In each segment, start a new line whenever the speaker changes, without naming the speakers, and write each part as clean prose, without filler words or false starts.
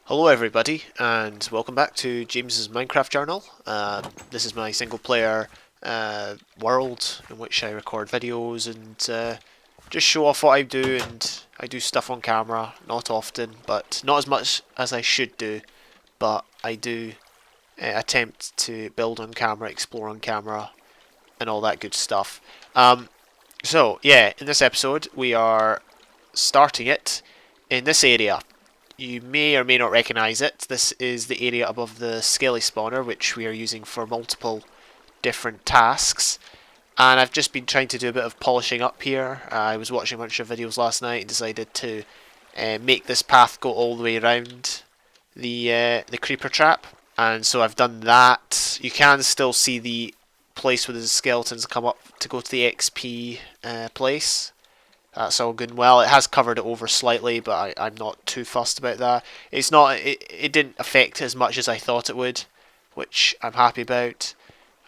Hello everybody and welcome back to James's Minecraft journal. This is my single player world in which I record videos and just show off what I do, and I do stuff on camera, not often, but not as much as I should do, but I do attempt to build on camera, explore on camera and all that good stuff. So yeah, in this episode we are starting it in this area. You may or may not recognise it. This is the area above the Skellie spawner, which we are using for multiple different tasks. And I've just been trying to do a bit of polishing up here. I was watching a bunch of videos last night and decided to make this path go all the way around the creeper trap. And so I've done that. You can still see the place where the skeletons come up to go to the XP place. That's all good and well. It has covered it over slightly, but I'm not too fussed about that. It's not. It didn't affect as much as I thought it would, which I'm happy about.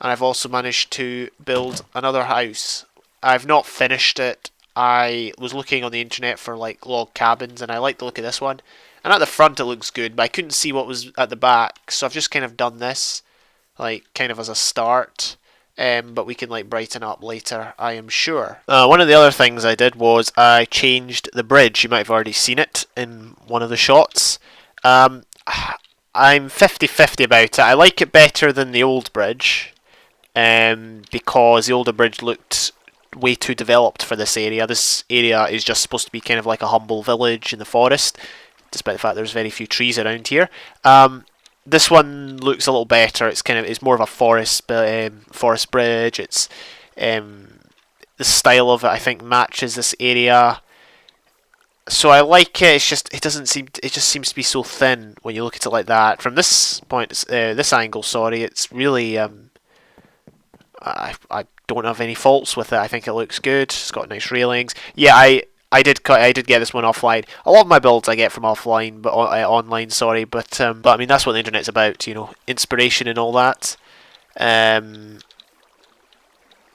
And I've also managed to build another house. I've not finished it. I was looking on the internet for like log cabins, and I like the look of this one. And at the front it looks good, but I couldn't see what was at the back, so I've just kind of done this, like kind of as a start. But we can like brighten up later, I am sure. One of the other things I did was I changed the bridge. You might have already seen it in one of the shots. I'm 50-50 about it. I like it better than the old bridge, because the older bridge looked way too developed for this area. This area is just supposed to be kind of like a humble village in the forest, despite the fact there's very few trees around here. This one looks a little better. It's more of a forest bridge. It's the style of it, I think, matches this area. So I like it. It's just it just seems to be so thin when you look at it like that. From this point, this angle, sorry, it's really I don't have any faults with it. I think it looks good. It's got nice railings. Yeah, I did get this one offline. A lot of my builds I get from offline, but online, sorry. But I mean that's what the internet's about, inspiration and all that.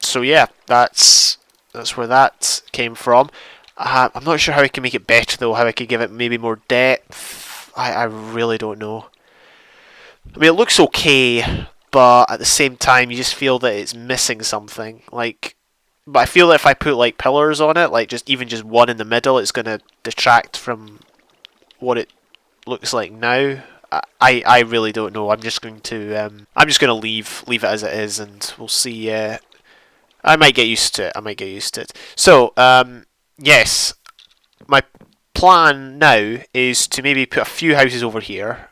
So yeah, that's where that came from. I'm not sure how I can make it better though. How I could give it maybe more depth. I really don't know. I mean it looks okay, but at the same time you just feel that it's missing something. But I feel that if I put like pillars on it, like even just one in the middle, it's going to detract from what it looks like now. I really don't know. I'm just going to leave it as it is, and we'll see. I might get used to it. So yes, my plan now is to maybe put a few houses over here,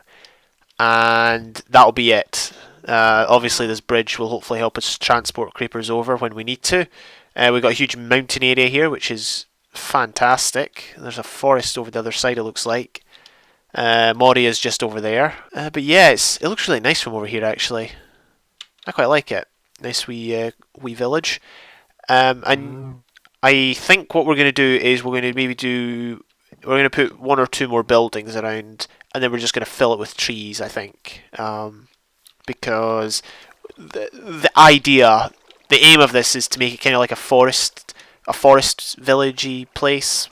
and that'll be it. Obviously, this bridge will hopefully help us transport creepers over when we need to. We've got a huge mountain area here, which is fantastic. There's a forest over the other side, it looks like. Moria's just over there. But yeah, it looks really nice from over here, actually. I quite like it. Nice wee village. And I think what we're going to do is we're going to put one or two more buildings around, and then we're just going to fill it with trees, I think. Because the idea, the aim of this is to make it kind of like a forest villagey place.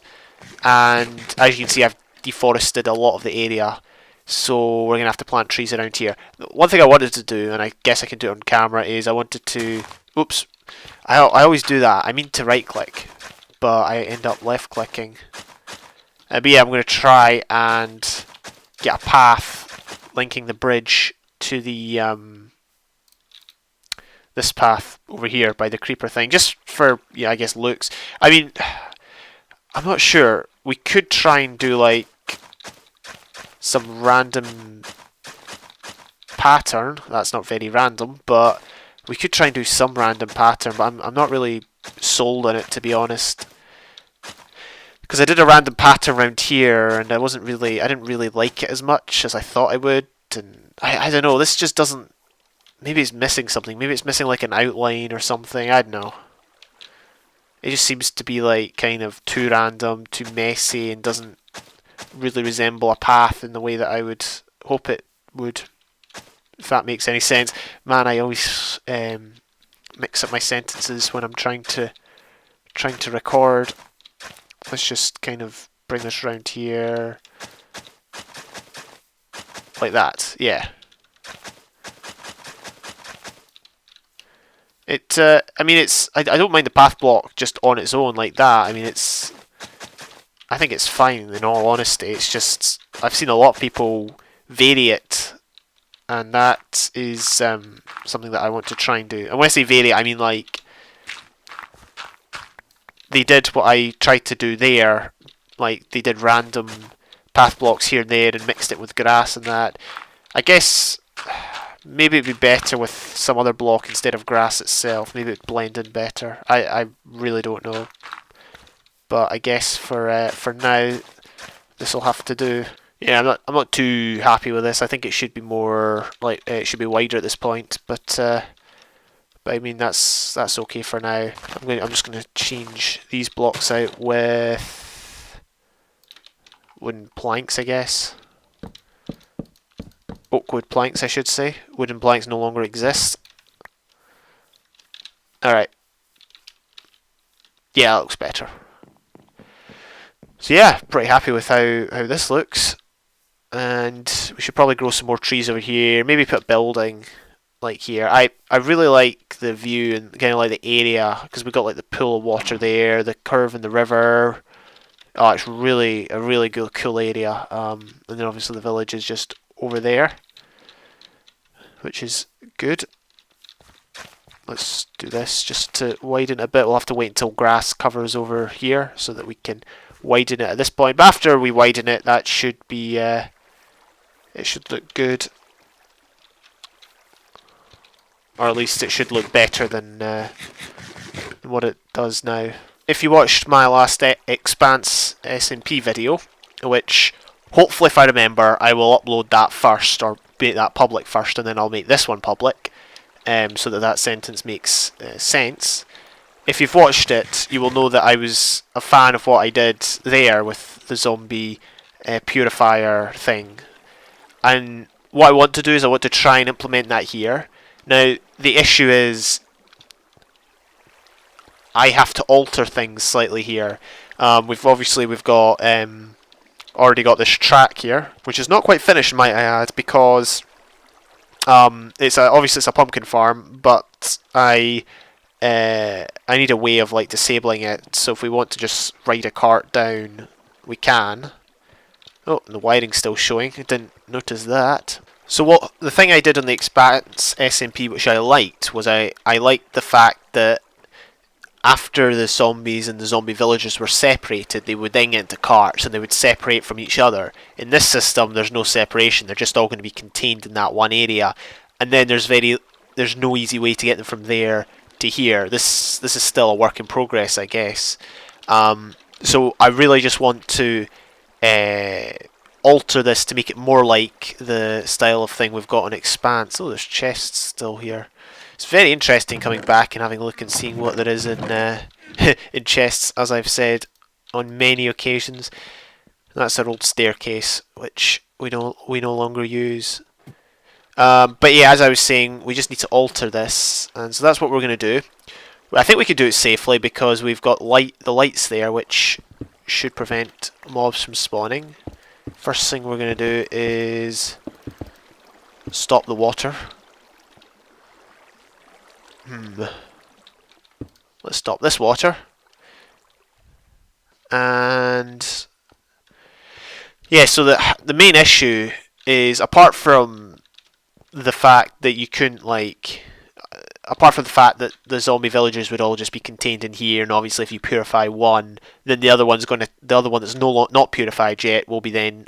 And as you can see, I've deforested a lot of the area, so we're gonna have to plant trees around here. One thing I wanted to do, and I guess I can do it on camera, is I wanted to. Oops, I always do that. I mean to right click, but I end up left clicking. But yeah, I'm gonna try and get a path linking the bridge to the this path over here by the creeper thing, just for, I guess looks. I mean, I'm not sure. We could try and do like some random pattern. That's not very random, but we could try and do some random pattern. But I'm not really sold on it, to be honest, because I did a random pattern around here, and I didn't really like it as much as I thought I would. And I don't know. This just doesn't. Maybe it's missing something. Maybe it's missing like an outline or something. I don't know. It just seems to be like kind of too random, too messy, and doesn't really resemble a path in the way that I would hope it would. If that makes any sense. Man, I always mix up my sentences when I'm trying to record. Let's just kind of bring this around here. like that. Yeah. I mean, I don't mind the path block just on its own like that. I mean, I think it's fine in all honesty. It's just, I've seen a lot of people vary it, and that is something that I want to try and do. And when I say vary, I mean like, they did what I tried to do there, like they did random path blocks here and there and mixed it with grass and that. I guess maybe it'd be better with some other block instead of grass itself. Maybe it'd blend in better. I really don't know. But I guess for now, this will have to do. Yeah, I'm not too happy with this. I think it should be more like it should be wider at this point. But I mean that's okay for now. I'm just gonna change these blocks out with wooden planks, I guess. Oak wood planks, I should say. Wooden planks no longer exist. Alright. Yeah, that looks better. So yeah, pretty happy with how this looks. And we should probably grow some more trees over here. Maybe put a building like here. I really like the view and kind of like the area because we've got like the pool of water there, the curve in the river. Oh, it's really a really cool area. And then obviously the village is just over there, which is good. Let's do this just to widen it a bit. We'll have to wait until grass covers over here so that we can widen it at this point. But after we widen it, that should be it should look good, or at least it should look better than what it does now. If you watched my last Expanse SMP video, which hopefully, if I remember, I will upload that first, or make that public first, and then I'll make this one public, so that sentence makes sense. If you've watched it, you will know that I was a fan of what I did there with the Zombie Purifier thing. And what I want to do is I want to try and implement that here. Now, the issue is I have to alter things slightly here. We've got already got this track here, which is not quite finished, might I add, because obviously it's a pumpkin farm, but I need a way of like disabling it. So if we want to just ride a cart down, we can. Oh, the wiring's still showing. I didn't notice that. So the thing I did on the Expanse SMP, which I liked, was I liked the fact that after the zombies and the zombie villagers were separated, they would then get into carts and they would separate from each other. In this system, there's no separation. They're just all going to be contained in that one area, and then there's no easy way to get them from there to here. This is still a work in progress, I guess. So I really just want to alter this to make it more like the style of thing we've got on Expanse. Oh, there's chests still here. It's very interesting coming back and having a look and seeing what there is in in chests, as I've said on many occasions. That's our old staircase, which we no longer use. But yeah, as I was saying, we just need to alter this, and so that's what we're going to do. I think we could do it safely because we've got the lights there, which should prevent mobs from spawning. First thing we're going to do is stop the water. Let's stop this water. And yeah, so the main issue is, apart from the fact that you couldn't apart from the fact that the zombie villagers would all just be contained in here, and obviously if you purify one, then the other one that's not purified yet will then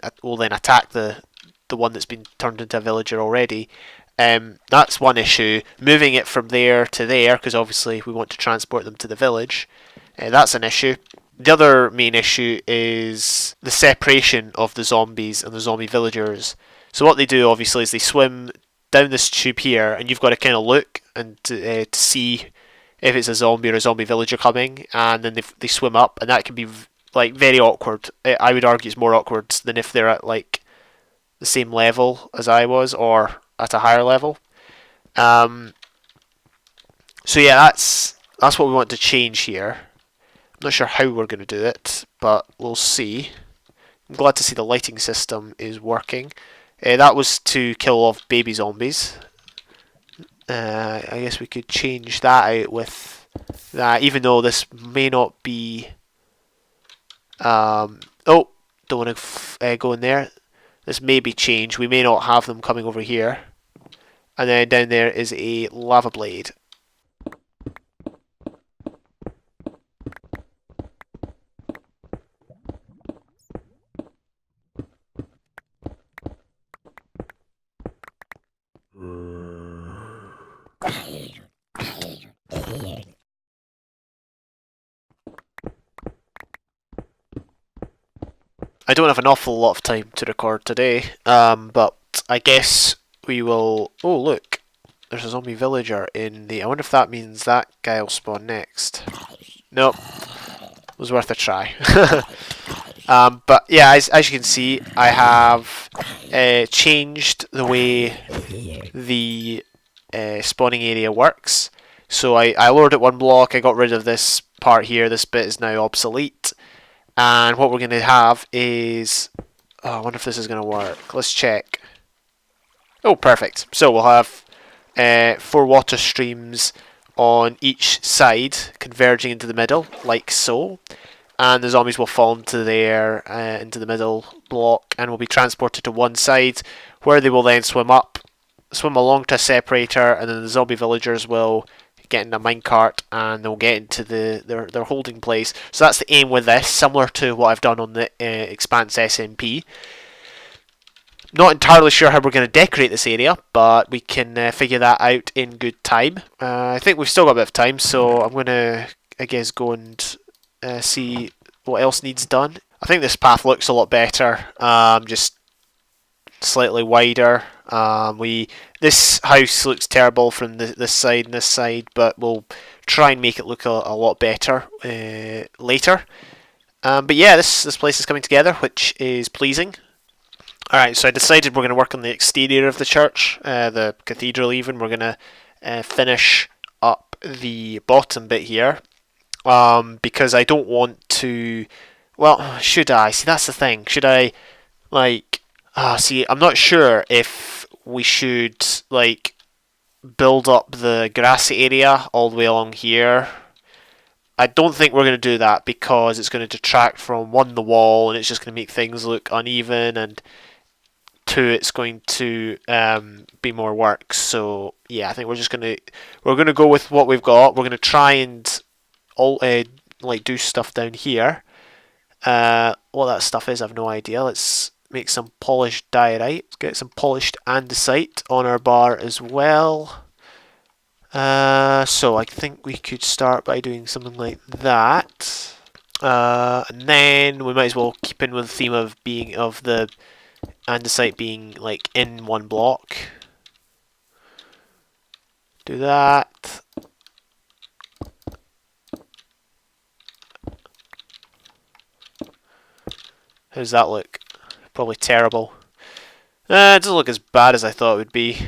attack the one that's been turned into a villager already. That's one issue. Moving it from there to there, because obviously we want to transport them to the village, that's an issue. The other main issue is the separation of the zombies and the zombie villagers. So what they do obviously is they swim down this tube here, and you've got to kind of look and to see if it's a zombie or a zombie villager coming, and then they swim up, and that can be like very awkward. I would argue it's more awkward than if they're at like the same level as I was, or at a higher level. So yeah, that's what we want to change here. I'm not sure how we're going to do it, but we'll see. I'm glad to see the lighting system is working. That was to kill off baby zombies. I guess we could change that out with that, even though this may not be... oh, don't want to go in there. This may be changed. We may not have them coming over here. And then down there is a lava blade. I don't have an awful lot of time to record today, but I guess we will... Oh, look. There's a zombie villager in the... I wonder if that means that guy will spawn next. Nope. Was worth a try. But yeah, as you can see, I have changed the way the spawning area works. So I lowered it one block, I got rid of this part here, this bit is now obsolete. And what we're going to have is... Oh, I wonder if this is going to work. Let's check. Oh, perfect. So we'll have 4 water streams on each side, converging into the middle, like so. And the zombies will fall into there, into the middle block, and will be transported to one side, where they will then swim along to a separator, and then the zombie villagers will get in a minecart and they'll get into their holding place. So that's the aim with this, similar to what I've done on the Expanse SMP. Not entirely sure how we're going to decorate this area, but we can figure that out in good time. I think we've still got a bit of time, so I'm going to, I guess, go and see what else needs done. I think this path looks a lot better, just slightly wider. This house looks terrible from this side and this side, but we'll try and make it look a lot better later. But yeah, this place is coming together, which is pleasing. Alright, so I decided we're going to work on the exterior of the church, the cathedral even. We're going to finish up the bottom bit here, because I don't want to... Well, should I? See, that's the thing. Should I, like... see, I'm not sure if we should, like, build up the grassy area all the way along here. I don't think we're going to do that because it's going to detract from, one, the wall, and it's just going to make things look uneven, and two, it's going to be more work. So yeah, I think we're going to go with what we've got. We're going to try and like do stuff down here. What that stuff is, I've no idea. Let's make some polished diorite. Let's get some polished andesite on our bar as well. So I think we could start by doing something like that. And then we might as well keep in with the theme of the andesite being like in one block. Do that. How does that look? Probably terrible. It doesn't look as bad as I thought it would be.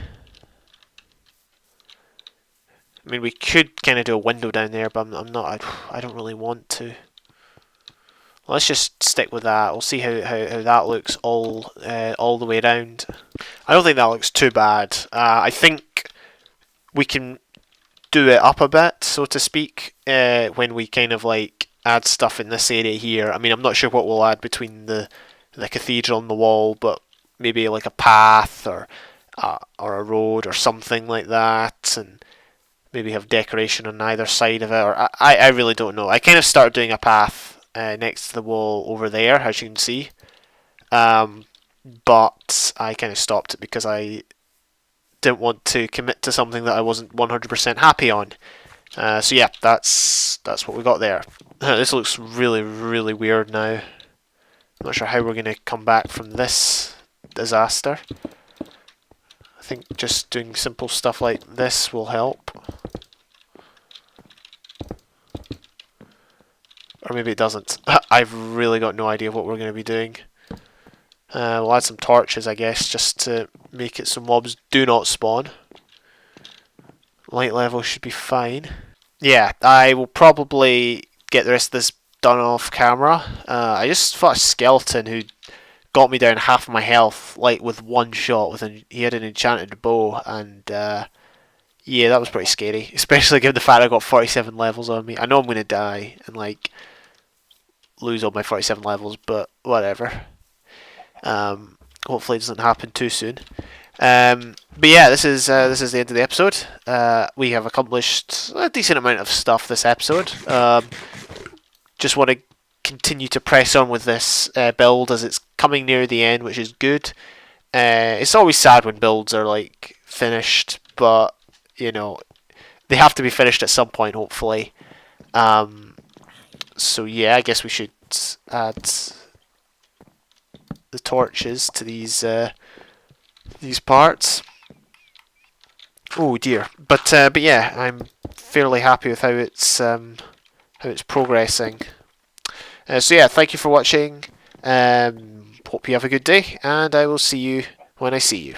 I mean, we could kind of do a window down there, but I'm not. I don't really want to. Let's just stick with that. We'll see how that looks all the way around. I don't think that looks too bad. I think we can do it up a bit, so to speak, when we kind of like add stuff in this area here. I mean, I'm not sure what we'll add between the cathedral and the wall, but maybe like a path or a road or something like that, and maybe have decoration on either side of it. Or I really don't know. I kind of started doing a path next to the wall over there, as you can see, but I kind of stopped it because I didn't want to commit to something that I wasn't 100% happy on. So yeah, that's what we got there. This looks really, really weird now. I'm not sure how we're going to come back from this disaster. I think just doing simple stuff like this will help. Or maybe it doesn't. I've really got no idea what we're going to be doing. We'll add some torches, I guess, just to make it so mobs do not spawn. Light level should be fine. Yeah, I will probably get the rest of this done off camera. I just fought a skeleton who got me down half of my health, like with one shot. He had an enchanted bow, and yeah, that was pretty scary, especially given the fact I got 47 levels on me. I know I'm gonna die and like lose all my 47 levels, but whatever. Hopefully it doesn't happen too soon. But yeah, this is the end of the episode. We have accomplished a decent amount of stuff this episode. Just want to continue to press on with this build as it's coming near the end, which is good. It's always sad when builds are like finished, but you know they have to be finished at some point, hopefully. So yeah, I guess we should add the torches to these parts. Oh dear, but yeah, I'm fairly happy with how it's progressing. So yeah, thank you for watching. Hope you have a good day, and I will see you when I see you.